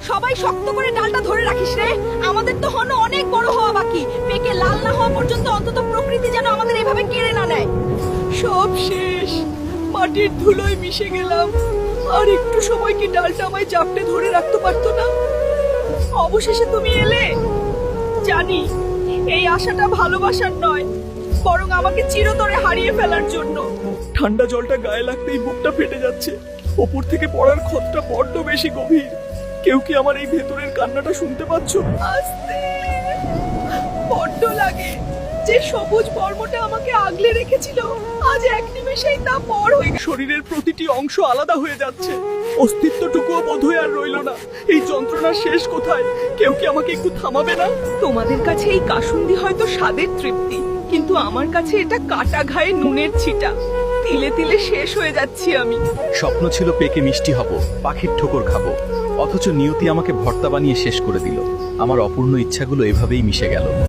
সবাই শক্ত করে ডালটা ধরে রাখিস রে। আমাদের তো হনো অনেক বড় হওয়া বাকি। পেকে লাল না হওয়া পর্যন্ত অন্তত প্রকৃতি যেন আমাদের এভাবে কেড়ে না নেয়। সব শেষ, মাটির ধুলোয় মিশে গেলাম। আর একটু সময় কি ডালটা আমায় জাপটে ধরে রাখতে পারতো না? অবশেষে তুমি এলে। জানি এই আশাটা ভালোবাসার নয়, বরং আমাকে চিরতরে হারিয়ে ফেলার জন্য। ঠান্ডা জলটা গায়ে লাগতেই বুকটা ফেটে যাচ্ছে। ওপর থেকে পড়ার ক্ষতটা বড্ড বেশি গভীর। কেউ কি আমার এই ভেতরের কান্নাটা শুনতে পাচ্ছ? আস্তে, বড্ড লাগে। যে সবুজ বর্মটা আমাকে আগলে রেখেছিল, আজ এক নিমেষেই তা পর হয়ে শরীরের প্রতিটি অংশ আলাদা হয়ে যাচ্ছে। অস্তিত্বটুকুও বোধহয় আর রইল না। এই যন্ত্রণার শেষ কোথায়? কেউ কি আমাকে একটু থামাবে না? তোমাদের কাছে এই কাসুন্দি হয়তো স্বাদের তৃপ্তি, কিন্তু আমার কাছে এটা কাটা ঘায়ে নুনের ছিটা। তিলে তিলে শেষ হয়ে যাচ্ছি আমি। স্বপ্ন ছিল পেকে মিষ্টি হব, পাখির ঠোকর খাবো, অথচ নিয়তি আমাকে ভর্তা বানিয়ে শেষ করে দিল। আমার অপূর্ণ ইচ্ছাগুলো এভাবেই মিশে গেল।